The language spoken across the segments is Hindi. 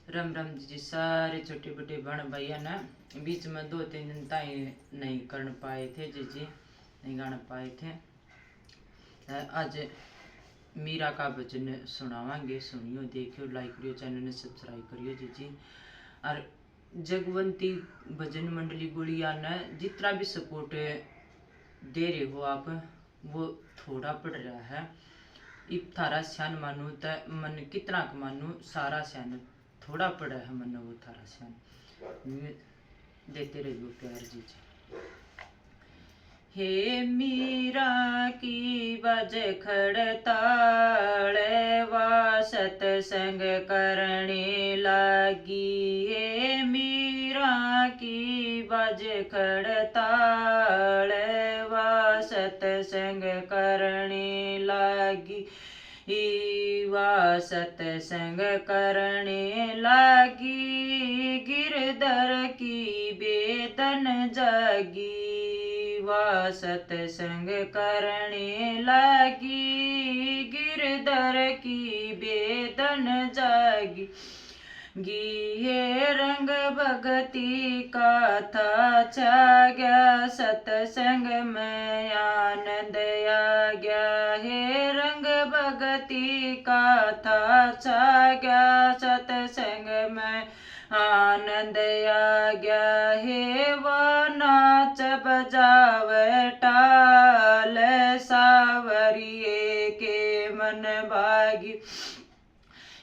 राम राम जी सारे छोटे बड़े बहन भैया ना बीच में 2-3 दिन ताई नहीं कर पाए थे जी नहीं गाना पाए थे। आज मीरा का भजन सुनावांगे, सुनियो देखियो लाइक करियो चैनल ने सब्सक्राइब करियो जी। और जगवंती भजन मंडली गुड़िया ने जितना भी सपोर्ट दे रहे हो आप वो थोड़ा पड़ रहा है। इब थारा स्यान मानू तो मन कितना का मानू सारा स्यान थोड़ा पड़ा है मन वो थारा स्यान देते रहियो प्यार जी। हे मीरा की बज खड़ताल वा सतसंग करने लागी। हे मीरा की बज खड़ताल वा सतसंग करने लागी। वा सतसंग करने लागी गिरधर की बेदन जागी। वा सतसंग करने लागी गिरधर की बेदन जागी। गिये रंग भगती का था छा गया सतसंग में आनंद आ गया। हे रंग भगती का था छा गया सतसंग में आनंद आ गया। हे वो नाच बजावे टाल सावरिये के मन भागी।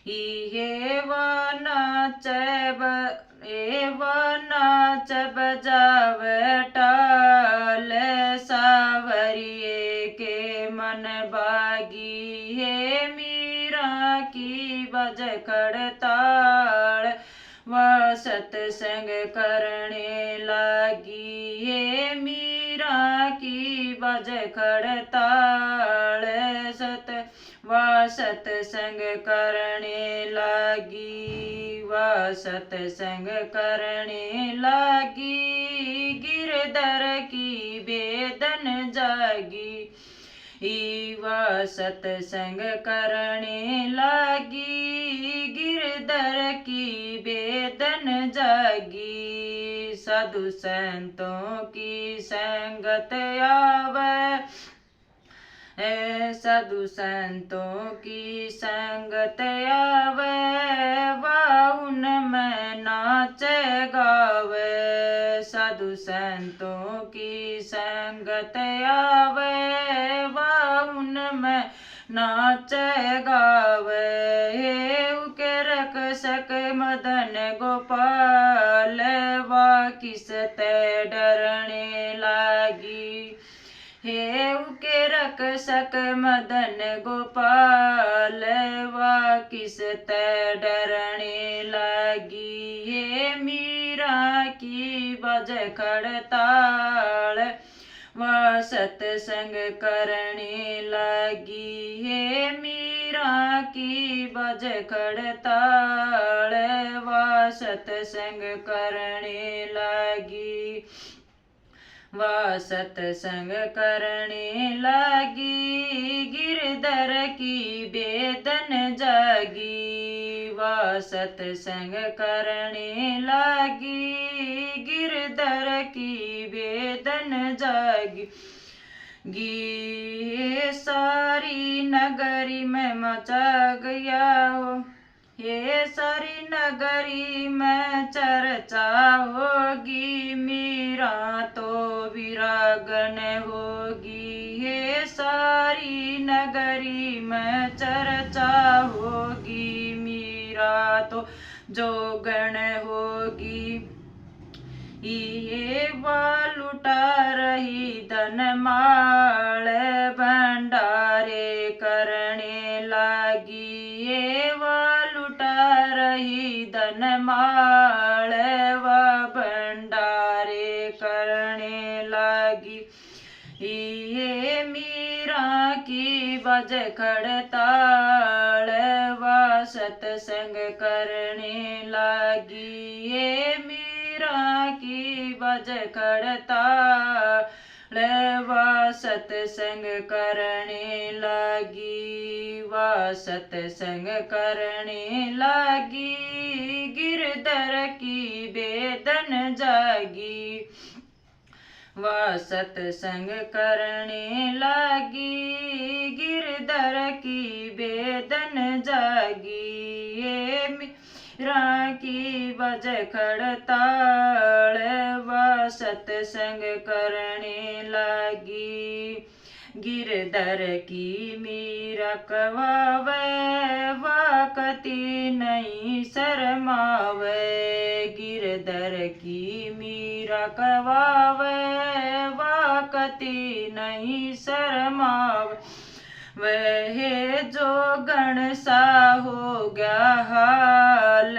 ये वो नाच बजावे टाल सावरिये के मन भागी। हे मीरा की बज खड़ताल व सतसंग करने लागी। हे मीरा की बज खड़ताल व सतसंग करने लागी। व सतसंग करने लागी गिरधर की बेदन जागी। व सतसंग करने लागी गिरधर की बेदन जागी। साधु संतों की संगत आवे साधु संतों की संगत आवे वा उनमें नाच गावे। साधु संतों की संगत आवे वा उनमें नाच गावे। हे उके रक्षक मदन गोपाल वा किसते डरने लागी। हे उके रक्षक मदन गोपाल वा किसते डरने लागी। हे मीरा की बज खड़ताल व सतसंग करने लागी। हे मीरा की बज खड़ताल व सतसंग करने लागी। व सतसंग करने लागी गिरधर की बेदन जागी। व सतसंग करने लागी गिरधर की बेदन जागी। गी सारी नगरी में मचा गया हो। हे सारी नगरी में चर्चा होगी मीरा तो विरागन होगी। हे सारी नगरी में चर्चा होगी मीरा तो जोगण होगी। ये लुटा रही धन माल भंडारे करने लागी। ये लुटा रही धन माल व भंडारे करने लागी। ये मीरा की बज खड़ताल व सतसंग करने लागी। ये मीरा की बज खड़ताल व सतसंग करने लागी। व सतसंग करने लागी गिरधर की बेदन जागी। वह सत्संग करने लगी, गिरधर की बेदन जागी। ये मीरा की बज खड़ताल, वह सत्संग करने लगी। गिरधर की मीरा कवावे, वह कति नहीं शरमावे। गिरधर की मीरा कवावे, वह कति नहीं शरमावे। वह जो गण सा हो गया हाल,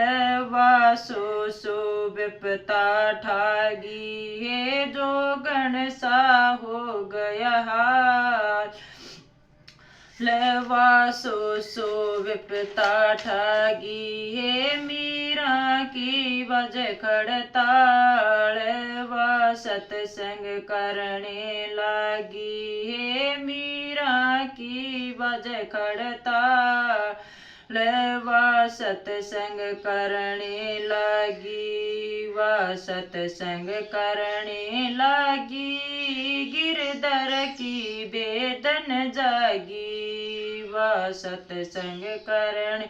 वह सो विपता ठागी। है जो गण सा हो गया हाल, लवा सो विपता ठागी। है मीरा की बज खड़ताल, वह सत्संग करने लगी। है मीरा की बज खड़ताल, वह सत्संग करने लगी। वह सत्संग करने लगी, गिरधर की बेदन जागी। वह सत्संग करने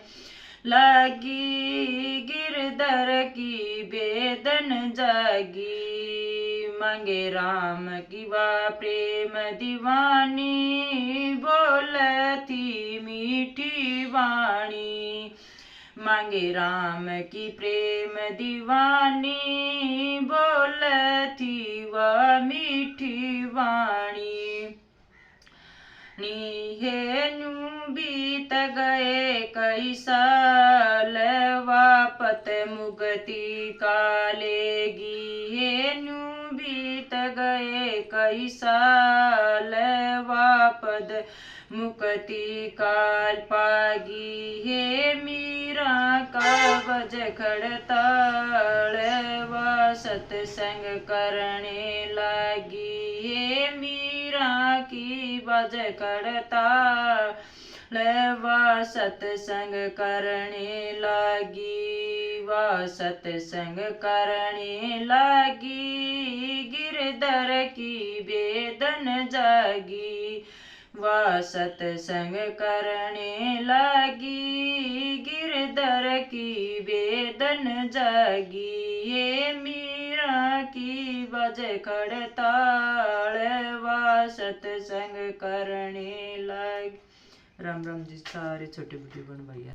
लगी, गिरधर की बेदन जागी। मांगे राम की वह प्रेम दीवानी, बोलती मीठी वाणी। मांगे राम की प्रेम दीवानी, बोलती वह मीठी वाणी। है न्यू बीत गए कई साल, वापत मुक्ति कालेगी। है न्यू बीत गए कई साल, वापद मुक्ति काल पागी। है मीरा का बज खड़ताल, वह सत्संग करने लगी। है मीरा की बज खड़ताल, वह सत्संग करने लगी। वह सत्संग करने लगी, गिरधर की बेदन जागी। वह सत्संग करने लगी, गिरधर की बेदन जागी। ये मीरा की बज खड़ताल, वह सत्संग करने लगी। राम राम जी सारे छोटे बड़े बहन भैया।